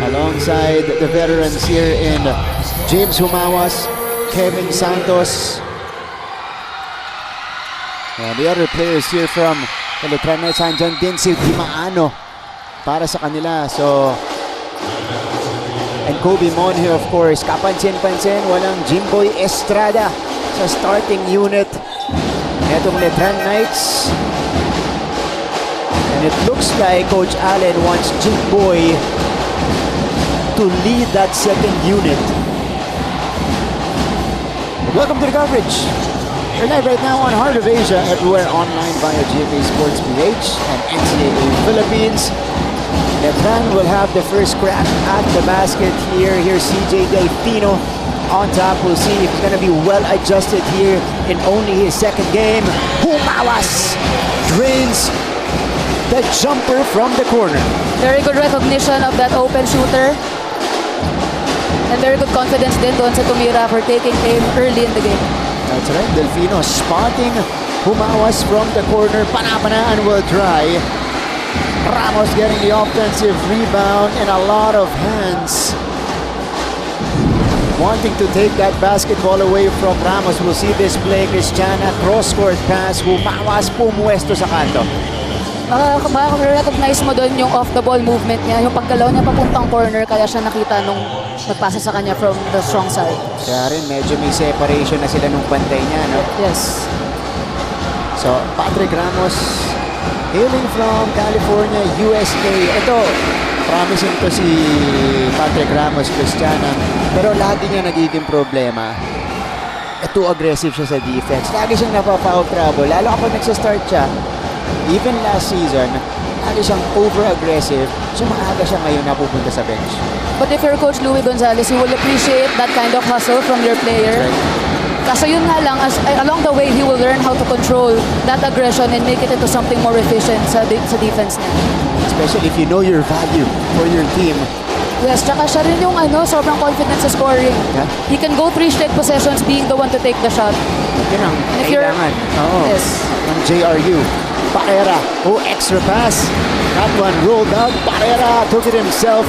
alongside the veterans here in James Humawas, Kevin Santos. And the other players here from the Letran Knights, andyan din si Dimaano para sa kanila. So, and Kobe Mon here, of course. Kapansin-pansin, walang Jimboy Estrada sa starting unit. Etong Letran Knights. And it looks like Coach Allen wants Jimboy to lead that second unit. Welcome to the coverage. We're live right now on Heart of Asia, everywhere online via GMA Sports PH and NCAA Philippines. Letran will have the first crack at the basket here. Here's CJ Delfino on top. We'll see if he's going to be well adjusted here in only his second game. Humawas drains the jumper from the corner. Very good recognition of that open shooter. And very good confidence din doon sa tumira for taking aim early in the game. That's right, Delfino spotting Humawas from the corner. Panapanaan will try. Ramos getting the offensive rebound and a lot of hands wanting to take that basketball away from Ramos. We'll see this play. Cristiana, cross-court pass. Humawas pumuesto sa kanto. Recognize mo doon yung off-the-ball movement niya, yung paggalaw niya papuntang corner, kaya siya nakita nung magpasa sa kanya from the strong side. Kaya rin, medyo may separation na sila nung bantay niya, no? Yes. So, Patrick Ramos, hailing from California, USA. Ito, promising to si Patrick Ramos, Cristiana. Pero lagi niya nagiging problema. Too aggressive siya sa defense. Lagi siyang napapout trouble. Lalo kapag nagsastart siya, even last season, lagi siyang over-aggressive. So maaga siya ngayon napupunta sa bench. But if you're Coach Louie Gonzalez, you will appreciate that kind of hustle from your player. Right. Kaso yun nga lang, along the way, he will learn how to control that aggression and make it into something more efficient sa defense niya. Especially if you know your value for your team. Yes, tsaka siya rin yung sobrang confident sa scoring. Yeah. He can go 3 straight possessions being the one to take the shot. Yun ang kailangan. Yes. Ng JRU. Barrera, extra pass. That one rolled out. Barrera took it himself.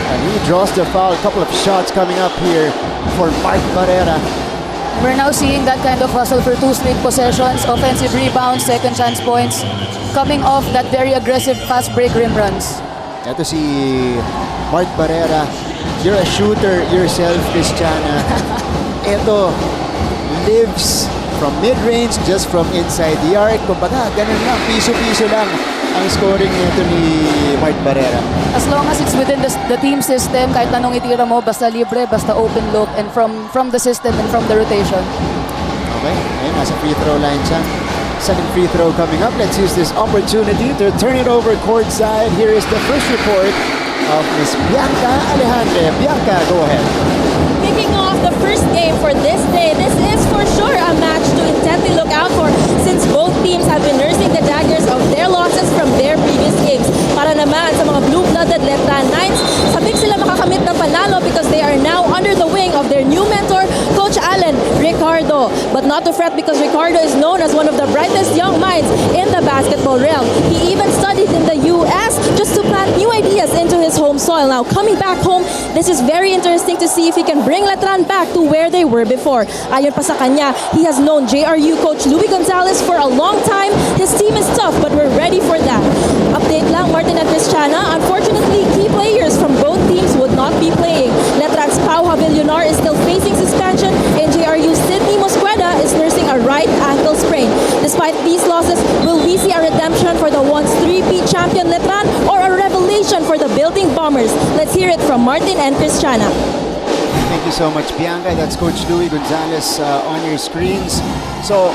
And he draws the foul. A couple of shots coming up here for Mark Barrera. We're now seeing that kind of hustle for 2 straight possessions, offensive rebounds, second chance points, coming off that very aggressive fast break rim runs. Ito si Mark Barrera. You're a shooter yourself, Cristiana. Ito, lives from mid-range, just from inside the arc. Kumbaga, ganun lang, piso-piso lang ang scoring nito ni Mark Barrera. As long as it's within the team system, kahit anong itira mo, basta libre, basta open look, and from the system and from the rotation. Okay, ayun, nasa free throw line siya. Second free throw coming up. Let's use this opportunity to turn it over courtside. Here is the first report of Miss Bianca Alejandre. Bianca, go ahead. Kicking off the first game for this day, this is for sure a match to intently look out for since both teams have been nursing the daggers of their losses from their previous games. Para naman sa mga blue-blooded Letran Knights, sabik sila makakamit ng panalo because they are now under the wing of their new mentor, Coach Allen Ricardo. But not to fret because Ricardo is known as one of the brightest young minds in the basketball realm. He even studied in the US just to plant new ideas into his home soil. Now coming back home, this is very interesting to see if he can bring Letran back to where they were before. Ayon pa sa kanya, he has known JRU coach Louie Gonzalez for a long time. His team is tough but we're ready for that. Update lang, Martin and Cristiana. Unfortunately, key players from both teams would not be playing. Letran's Pau Havillonar is still facing suspension and JRU's Sydney Mosqueda is nursing a right ankle sprain. Despite these losses, will we see a redemption for the once 3-peat champion Letran or a revelation for the Building Bombers? Let's hear it from Martin and Cristiana. Thank you so much, Bianca. That's Coach Louie Gonzalez on your screens. So,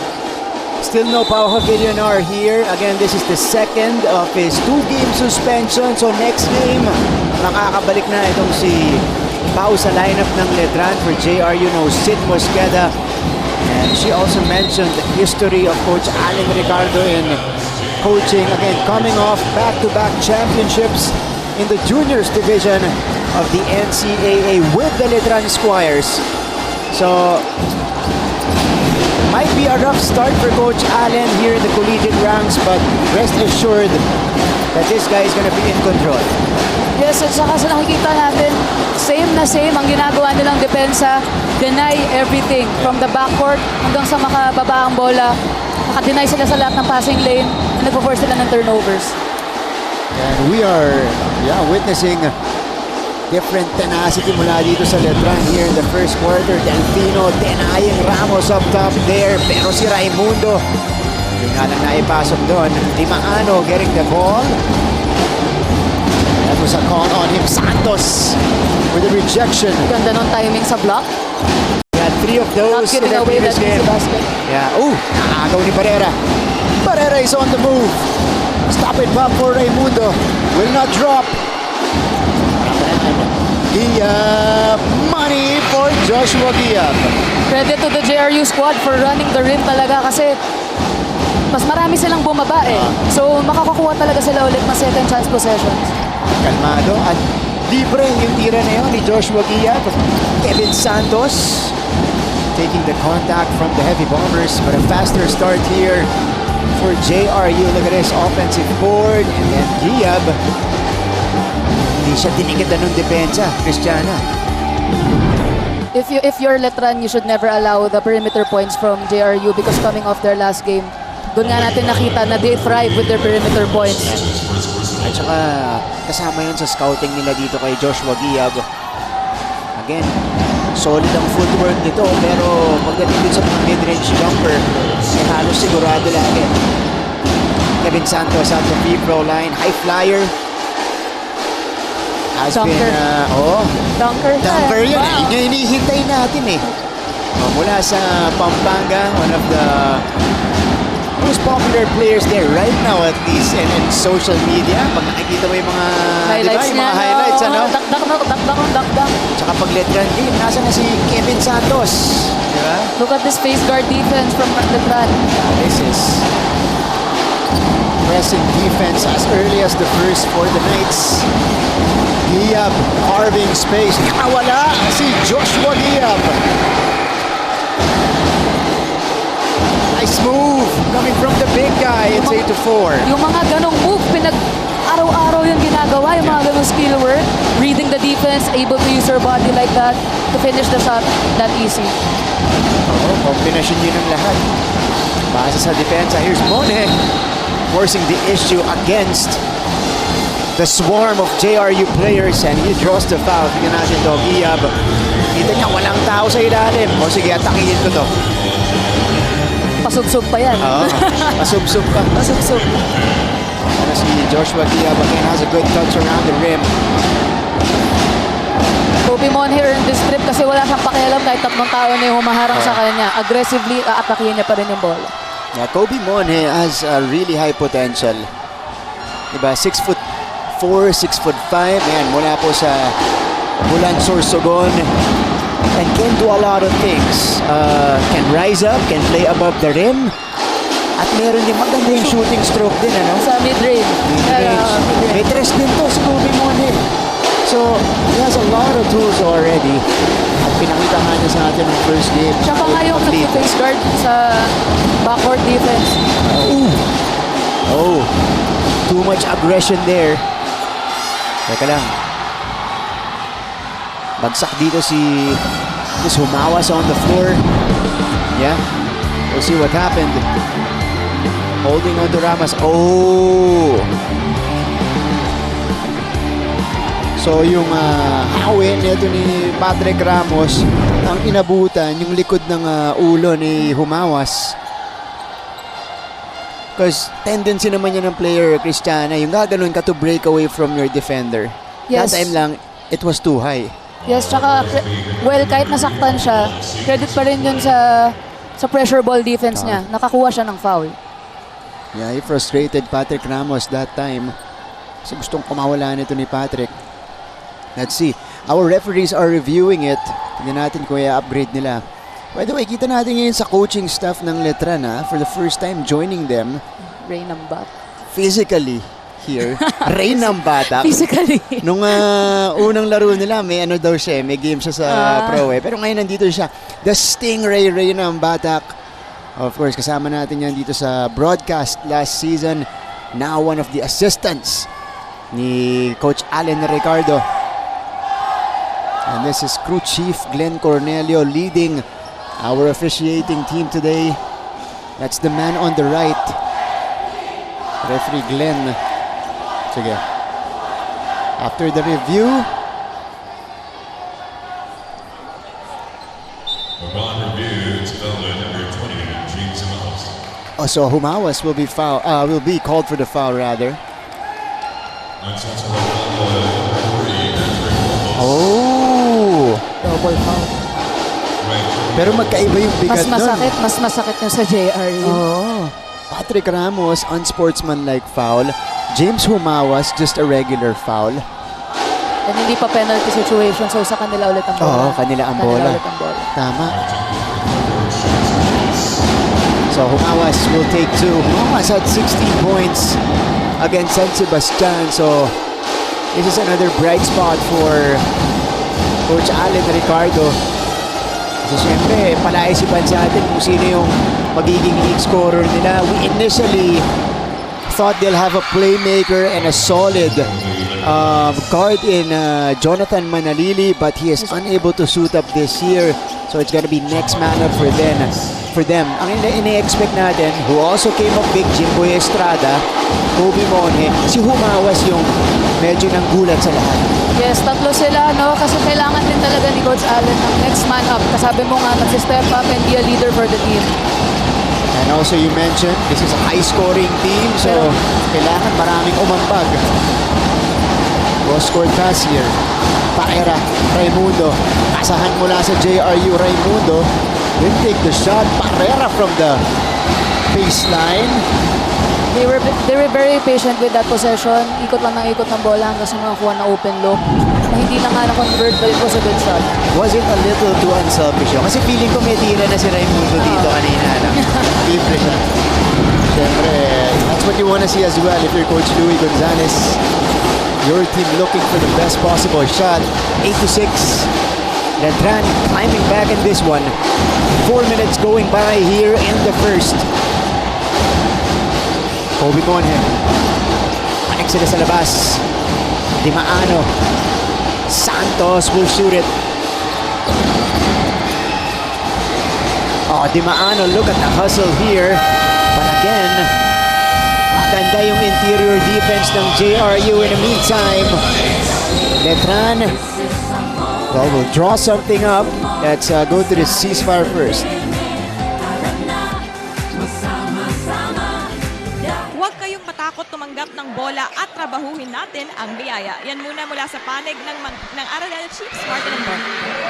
still no Pau Havillonar here. Again, this is the second of his 2-game suspension. So, next game, makakabalik na itong si Pau sa lineup ng Letran for JRU. No, Sid Mosqueda. And she also mentioned the history of Coach Allen Ricardo in coaching. Again, coming off back-to-back championships in the juniors division of the NCAA with the Letran Squires. So, might be a rough start for Coach Allen here in the collegiate ranks, but rest assured that this guy is going to be in control. Yes, at saka sa nakikita natin, same ang ginagawa nilang depensa. Deny everything from the backcourt hanggang sa makababa ang bola. Nakadeny sila sa lahat ng passing lane. Nagpo-force sila ng turnovers. And we are witnessing different tenacity mula dito sa Letran here in the first quarter. Delfino denying Ramos up top there. Pero si Raimundo, hindi nga lang naipasok doon. Dimaano getting the ball. That was a call on him. Santos with a rejection. Ganda ng timing sa block. He had 3 of Not those in giving the away that previous game. easy basket. Yeah. Naagaw ni Barrera. Barrera is on the move. Stop it back for Raimundo. Will not drop. Giab. Money for Joshua Giab. Credit to the JRU squad for running the rim talaga kasi mas marami silang bumaba eh. So makakakuha talaga sila ulit ng second chance possessions. Kalmado at libre yung tira na yun ni Joshua Giab. Kevin Santos taking the contact from the heavy bombers, but a faster start here for JRU. Look at this offensive board, and then Giab, hindi siya tinigitan ng depensa. Cristiana. If you're Letran, you should never allow the perimeter points from JRU because coming off their last game, doon nga natin nakita na they thrive with their perimeter points. At saka kasama yun sa scouting nila dito kay Joshua Giab. Again, solid ang footwork nito, pero pagdating din sa mga mid-range jumper, halos sigurado lagi. Kevin Santos at the free throw line, high flyer. Has Dunker. been, Dunker yan. Wow. Yung hinihintay natin eh. Mula sa Pampanga, one of the most popular players there right now, at least, and social media. Pag nakikita mo yung mga Highlights diba, yung niya, mga highlights, ano? Dakdak. Tsaka pag Letran game, nasa na si Kevin Santos. Diba? Look at this face guard defense from Letran. This is pressing defense as early as the first for the Knights. Giab carving space. Nakawala si Joshua Giab. Nice move coming from the big guy. It's 8-4. Yung mga ganong move, araw-araw yung ginagawa, yung mga ganong skill work, reading the defense, able to use her body like that to finish the shot that easy. Kombinasyon yun ng lahat. Base sa depensa. Here's Monhe forcing the issue against the swarm of JRU players, and he draws the foul. Tingnan natin to, Giab. Kita niya, walang tao sa ilalim. O sige, atakihin ko to. Pasubsob pa yan. Pasubsob pa. Pasubsob. Ano si Joshua Giab again has a good touch around the rim. Kobe Mon here in this trip kasi wala siyang pakialam kahit tatlong tao na yung humaharang sa kanya. Aggressively, aatakihin niya pa rin yung ball. Yeah, Kobe Monhe has a really high potential. Diba? 6'4", 6'5". Ayan, mula po sa Bulan Sorsogon. And can do a lot of things. Can rise up, can play above the rim. At meron din maganda yung shooting stroke din, ano? Sa mid-range. May tres din to si Kobe Monhe. So, he has a lot of tools already. At pinakita nga niya sa atin ng first game. Tsaka nga yung face guard sa backcourt defense. Too much aggression there. Teka lang. Bagsak dito si Humawas on the floor. Yeah. We'll see what happened. Holding on to Ramas. So yung hawin nito ni Patrick Ramos, ang inabutan yung likod ng ulo ni Humawas. Because tendency naman yan ng player, Cristiana, yung gaganon ka to break away from your defender. Yes. That time lang, it was too high. Yes, tsaka, well, kahit nasaktan siya, credit pa rin yun sa pressure ball defense niya. Nakakuha siya ng foul. Yeah, he frustrated Patrick Ramos that time. Kasi gustong kumawala nito ni Patrick. Let's see. Our referees are reviewing it. Tignan natin kung i-upgrade nila. By the way, kita natin ngayon sa coaching staff ng Letran, for the first time joining them. Ray ng bat. Physically here. Ray ng Batak. Physically. Nung unang laro nila, may ano daw siya, may game siya sa pro eh. Pero ngayon nandito siya. The Stingray Ray ng Batak. Of course, kasama natin yan dito sa broadcast last season. Now one of the assistants ni Coach Allen Ricardo. And this is Crew Chief Glenn Cornelio leading our officiating team today. That's the man on the right. Referee Glenn. Sige. After the review, upon review, it's foul number 20, James Mouse. so Humawas will be called for the foul rather. Oh! Double foul. Pero magkaiba yung bigat Mas masakit yung sa JRU. Oh. Patrick Ramos, unsportsmanlike foul. James Humawas, just a regular foul. And hindi pa penalty situation, so sa kanila ulit ang bola. Oo, kanila ang bola. Ulit ang bola. Tama. So Humawas will take 2. Humawas had 16 points against San Sebastian. So this is another bright spot for Coach Allen Ricardo. Kasi syempre, palaisipan sa atin kung sino yung magiging league scorer nila. We initially thought they'll have a playmaker and a solid guard in Jonathan Manalili, but he is unable to suit up this year. So it's gonna be next man up for them. Ang ini-expect natin, who also came up big, Jimboy Estrada, Kobe Monhe, si Humawas yung medyo nang gulat sa lahat. Yes, tatlo sila, no? Kasi kailangan din talaga ni Coach Allen ng next man up. Kasabi mo nga, mag-step up and be a leader for the team. And also you mentioned, this is a high-scoring team, so kailangan maraming umambag. Cross-court pass here. Paera, Raimundo. Kasahan mula sa JRU, Raimundo. Will take the shot. Paera from the baseline. They were very patient with that possession. Ikot lang ng ikot ng bola hanggang sa makakuha na open look. Na hindi na nga na-convert, but it was a good shot. Was it a little too unselfish yun? Kasi feeling ko may tira na si Raimundo dito kanina. Libre siya. Siyempre, that's what you wanna see as well if you're Coach Louie Gonzalez. Your team looking for the best possible shot. 8-6. Letran climbing back in this one. 4 minutes going by here in the first. Kobe Monhe. Panik sila sa labas. Di Maano. Santos will shoot it. Oh, Di Maano, look at the hustle here. But again, maganda yung interior defense ng JRU in the meantime. Letran will draw something up. Let's go to the ceasefire first. Huwag kayong matakot tumanggap ng bola at trabahuhin natin ang biyaya. Yan muna mula sa panig ng Arellano Chiefs, Martin and Mark.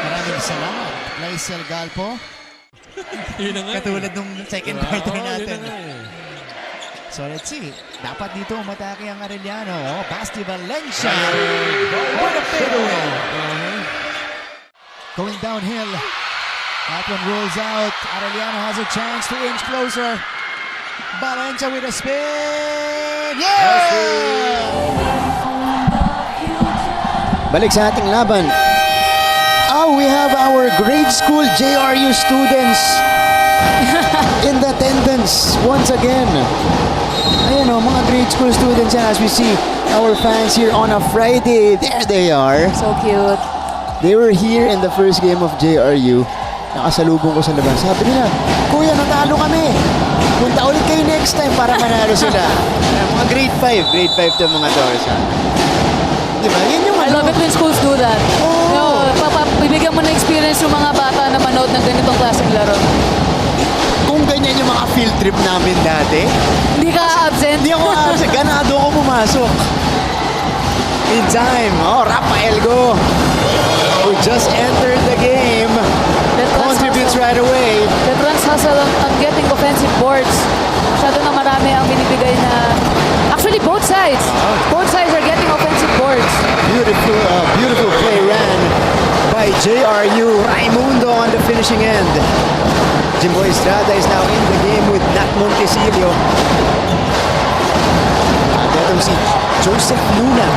Maraming salamat, Laisel Galpo. Katulad nung second quarter natin. So let's see. Dapat dito umatake ang Arellano. Oh, Basti Valencia. What a fadeaway. Going downhill. That one rolls out. Arellano has a chance to inch closer. Valencia with a spin. Yeah! Balik sa ating laban. Oh, we have our grade school JRU students in the attendance once again. Ayan o, mga grade school students yan as we see our fans here on a Friday. There they are. So cute. They were here in the first game of JRU. Nakasalubong ko sa labas. Sabi nila, Kuya, natalo kami. Punta ulit kayo next time para manalo sila. Mga grade 5. Grade 5 to mga to. Diba? Yan yung I love it when schools do that. Oh. Bibigyan mo na experience yung mga bata na manood ng ganitong klaseng laro. Kung ganyan yung mga field trip namin dati, Hindi ka absent. hindi ako absent. Ganado ako pumasok. In time. Oh, Rafael Go. Who just entered the game. Contributes right away. Letran's hustle on getting offensive boards. Masyado na marami ang binibigay na... Actually, both sides. Both sides are getting offensive boards. Beautiful play ran by JRU. Raimundo on the finishing end. Jimboy Estrada is now in the game with Nat Montesilio. At itong si Joseph Luna.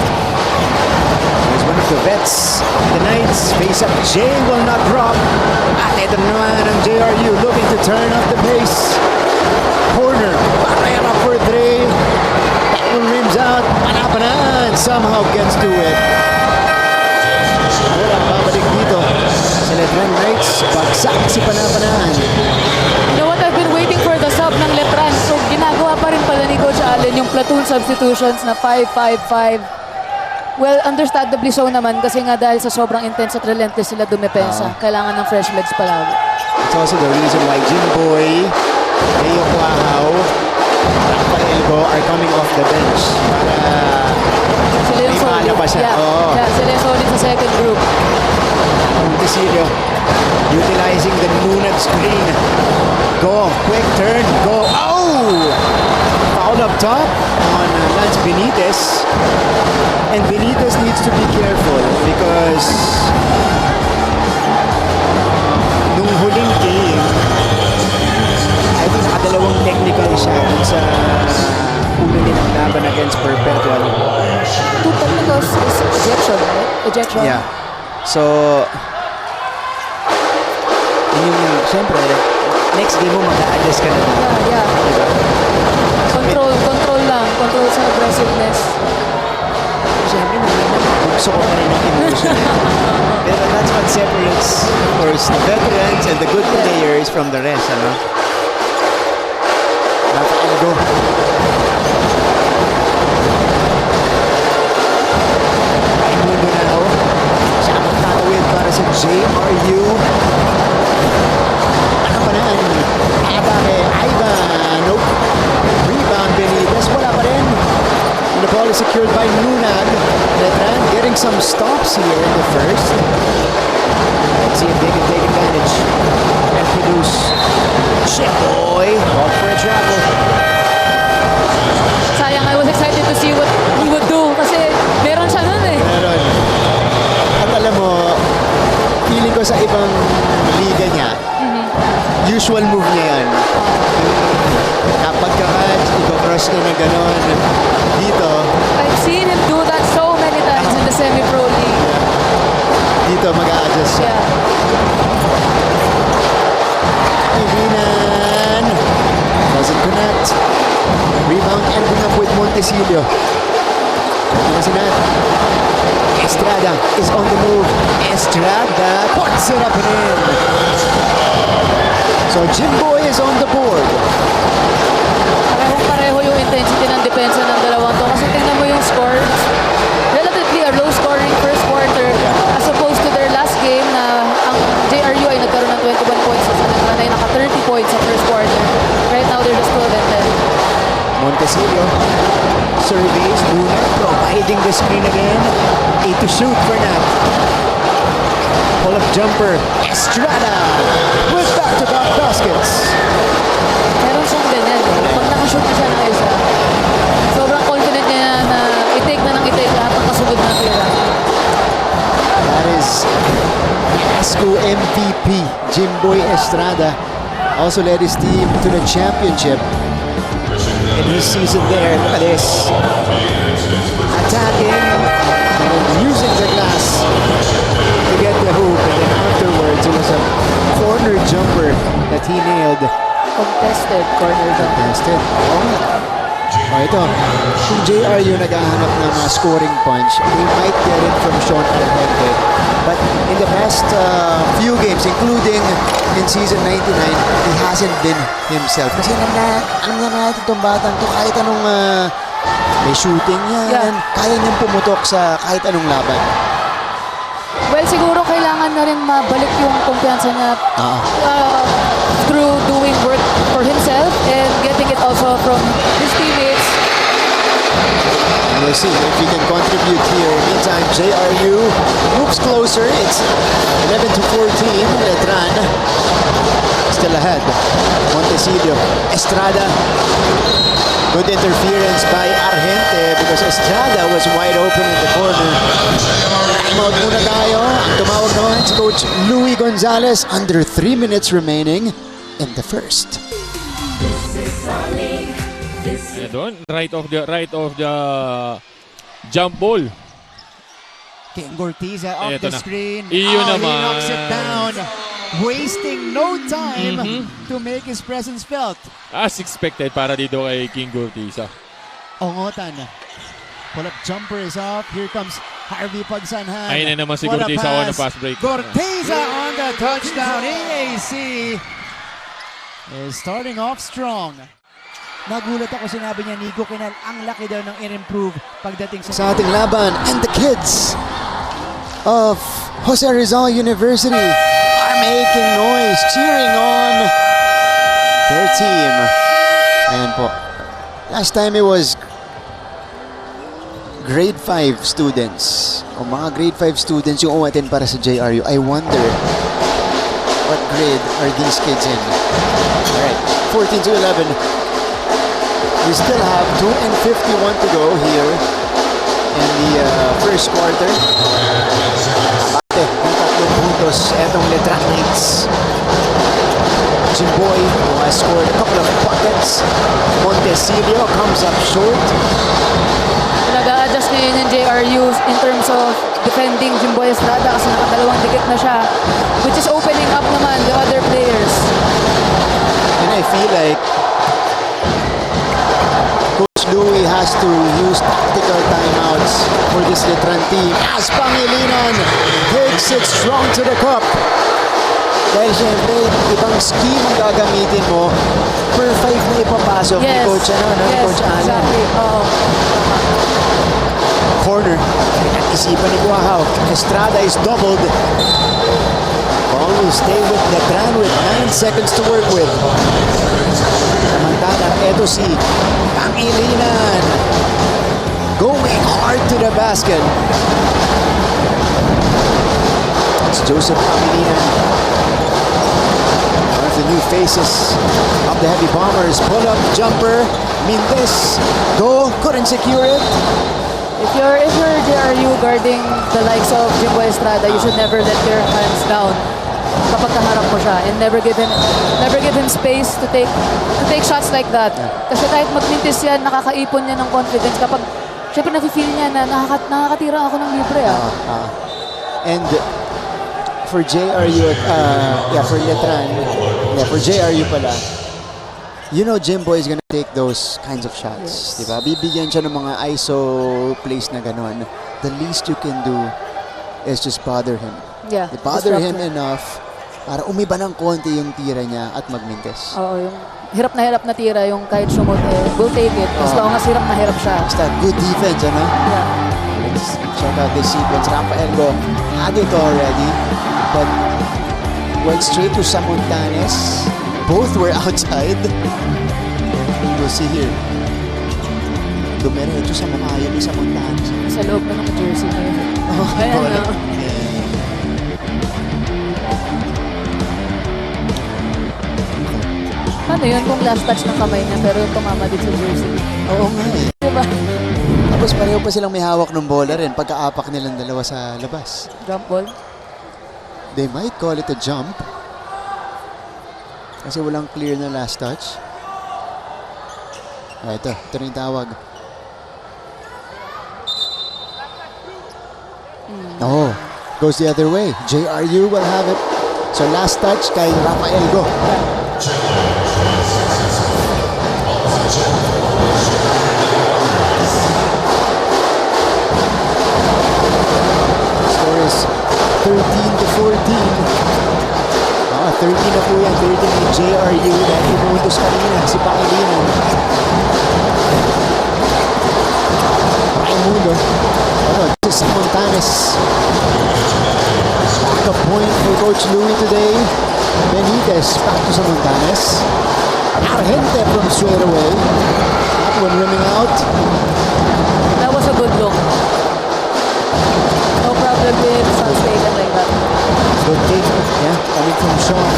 He's one of the vets. The Knights face up. Jay will not drop. At ito naman ang JRU looking to turn up the pace. Corner. Barrera for three. That one rims out. Panapanan. somehow gets to it. Wala, babalik dito. Sa Letran Knights, bagsak si Panapanaan. You know what, I've been waiting for the sub ng Letran. So ginagawa pa rin pala ni Coach Allen yung platoon substitutions na 5-5-5. Well, understandably so naman kasi nga dahil sa sobrang intense at relentless sila dumepensa. Kailangan ng fresh legs palagi. It's also the reason why Jimboy, Leo Quahaw, Rafaelgo are coming off the bench. Para Sila yung may solid. malabas siya. Yeah, Oo. yeah, sila yung solid sa second group. Montecillo utilizing the Nunad screen. Go, quick turn, go. Oh! Foul up top on Lance Benitez. And Benitez needs to be careful because nung huling game, I think nakadalawang technical siya dun sa una nilang laban against Perpetual. Two technicals is ejection, right? Ejection. Yeah. So, yun yung, siyempre, next game mo mag-a-adjust ka na. Yeah. Diba? Control lang. Control sa aggressiveness. Siyempre, bugso ko pa rin ng emotion. Pero that's what separates, of course, the veterans and the good players from the rest, ano? Rafaelgo. Raimundo now. Siya ang magtatawid para sa JRU. Ano pa na? Abake, Ivan. Nope. Rebound, Benitez. Wala pa rin. And the ball is secured by Nunad. Letran getting some stops here in the first. Let's see if they can take advantage and produce. Jimboy, off for a travel. Sayang, I was excited to see what he would do kasi meron siya nun eh. Meron. At alam mo, feeling ko sa ibang liga niya, usual move niya yan. Kapag ka-catch, i-cross niya na gano'n. Dito, I've seen him do that so many times in the semi-pro league. dito mag-a-adjust siya. Yeah. Ibinan. Doesn't connect. Rebound ending up with Montecillo. Ito si Nat. Estrada is on the move. Estrada puts it up and in. So Jimboy is on the board. Parehong-pareho yung intensity ng depensa ng dalawang to. Kasi tingnan mo yung score. Relatively a low-scoring first quarter as opposed to their last game na ang JRU ay nagkaroon ng 21 points at Letran ay naka-30 points sa first quarter. Right now, they're just 12 and 10. Montecillo surveys Luna providing the screen again. 8 to shoot for Nat. Pull-up jumper. Estrada with back-to-back baskets. Meron siyang ganyan eh. Pag nakashoot na siya ng isa, sobrang confident niya na i-take na ng i-take lahat ng kasunod na tira. That is ASCO MVP Jimboy Estrada. Also led his team to the championship in his season there. Look at this. Attacking and using the glass to get the hoop. And then afterwards, it was a corner jumper that he nailed. Contested corner jump. Tested. Oh, ito. Kung JRU naghahanap ng scoring punch, they might get it from Sean Argente. But in the past few games, including in season 99, he hasn't been himself. Kasi alam na natin itong batang to, kahit anong may shooting yan, kaya niyang pumutok sa kahit anong laban. Well, siguro kailangan na rin mabalik yung kumpiyansa niya through doing work for himself and getting it also from his teammates. We'll see if he can contribute here. Meantime, JRU moves closer. It's 11 to 14. Letran still ahead. Montecillo. Estrada. Good interference by Argente because Estrada was wide open in the corner. Timeout muna tayo. Ang tumawag naman si Coach Louie Gonzalez. Under 3 minutes remaining in the first. Doon, right of the jump ball. King Gortiza off Eto the na. screen. Iyon He naman. knocks it down. Wasting no time to make his presence felt. As expected para dito kay King Gortiza. Ongotan. Pull-up jumper is up. Here comes Harvey Pagsanhan. Ayun na naman si What a Corteza on the fast break. Corteza on the touchdown. EAC is starting off strong. Nagulat ako, sinabi niya, Nico Kinal, ang laki daw ng in-improve pagdating Sa ating laban, and the kids of Jose Rizal University are making noise, cheering on their team. Ayan po. Last time it was grade 5 students. O mga grade 5 students yung umaten para sa JRU. I wonder what grade are these kids in. Alright, 14-11. We still have 2:51 to go here in the first quarter. Abate ng 3 puntos etong Letran Knights. Jimboy, who has scored a couple of buckets. Montecillo comes up short. Nag-a-adjust ngayon yung JRU in terms of defending Jimboy Estrada kasi nakadalawang dikit na siya, which is opening up naman the other players. And I feel like Coach Louie has to use tactical timeouts for this Letran team as Pangilinan takes it strong to the cup. Dahil syempre, ibang scheme ang gagamitin mo per 5 na ipapasok ni Coach, ni Coach Alan. Exactly. Oo. Corner, isipan ni Guahaw. Estrada is doubled. Ball will stay with Letran with 9 seconds to work with. Samantala, eto si Pangilinan going hard to the basket. It's Joseph Pangilinan. One of the new faces of the Heavy Bombers. Pull-up jumper. Mindes. Go. Couldn't secure it. If you're JRU guarding the likes of Jimboy Estrada, you should never let your hands down kapag kaharap mo siya, and never give him space to take shots like that. Kasi kahit magmintis yan, nakakaipon niya ng confidence kapag syempre nafe-feel niya na nakakatira ako ng libre. And for JRU, for Letran, for JRU pala, you know Jimboy is gonna take those kinds of shots, diba? Bibigyan siya ng mga ISO plays na ganon. The least you can do is just bother him. Yeah, Bother him enough para umiba ng konti yung tira niya at magmintes. Oo, yung hirap na tira, yung kahit sumot, will take it. As long as hirap na hirap siya. Basta good defense, ano? Yeah. Let's check out this sequence. Rafael Go had it already, but went straight to Samontanes. Both were outside. We'll see here. Dumiretso sa mamayo ni Samontanes. Sa loob na ng jersey na yun. Ayan, Ayan, no? Ano yun kung last touch ng kamay niya pero yung tumama din sa jersey? Oo nga eh. Diba? Tapos pareho pa silang may hawak ng bola rin pagka-apak nilang dalawa sa labas. Jump ball. They might call it a jump. Kasi walang clear na last touch. Ito na yung tawag. Oh, goes the other way. JRU will have it. So last touch kay Rafael Go. Score is 13-14. 13 na po yan. 13 ni JRU dahil inuuntos kanina si Pangilinan. Raimundo. This is Montanes. Back a point for Coach Louie today. Benitez back to Montanes. Argente from straight away. That one rimming out. That was a good look. No problem with sun statement like that. Good take, yeah, coming from Sean.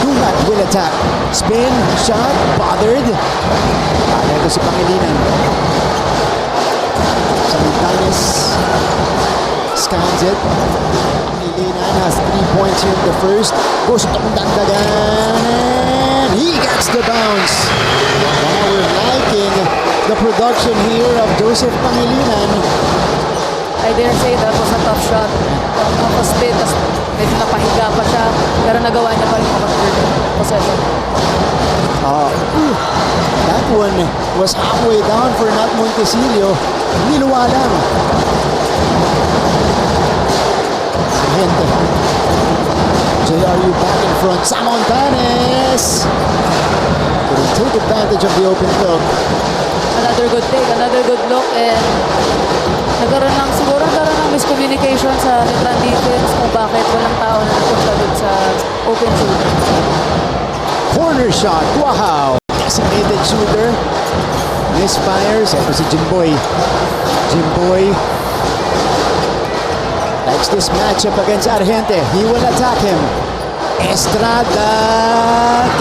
Duhat will attack. Spin, shot, bothered. Ito si Pangilinan. Samontanes scans it. Pangilinan has 3 points here in the first. Goes to Dagdagan. And he gets the bounce. Now we're liking the production here of Joseph Pangilinan. I dare say that was a tough shot. Nakapag-spin, tapos medyo napahiga pa siya. Pero nagawa niya pa rin makapag-possession. That one was halfway down for Nat Montesillo. Niluwa lang. Gente. JRU back in front. Samontanes couldn't take advantage of the open look. Another good take, another good look, and siguro nagkaroon ng miscommunication sa Letran defense kung bakit walang tao na napunta dun sa open shooter. Corner shot. Wow. Designated shooter. Misfires. Ito si Jimboy. Jimboy likes this matchup against Argente. He will attack him. Estrada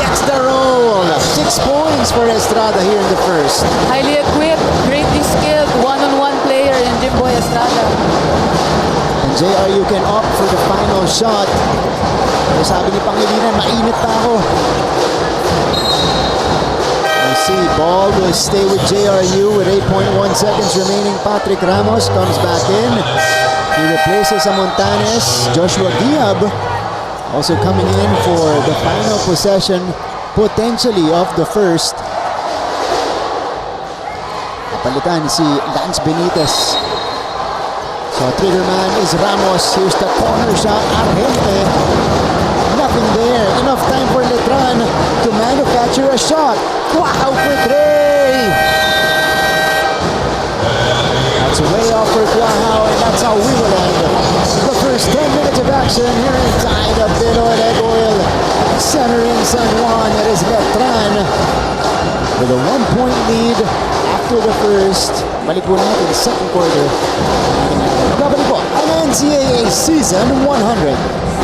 gets the roll. 6 points for Estrada here in the first. Highly equipped, greatly skilled, one-on-one player in Jimboy Estrada. And JRU can opt for the final shot. Pero sabi ni Pangilinan, mainit pa ako. I see, ball will stay with JRU with 8.1 seconds remaining. Patrick Ramos comes back in. He replaces Montanes. Joshua Diab also coming in for the final possession, potentially of the first. Napalitan si Lance Benitez. So trigger man is Ramos. Here's the corner shot. Argente. Nothing there. Enough time for Letran to manufacture a shot. Wow for three! That's way off for Cuajao, and that's how we will end the first 10 minutes of action here inside of Pinoy Egg Oil. Centering San Juan, it is Letran with a 1-point lead after the first. Balik po natin second quarter. Babalik po ang NCAA Season 100.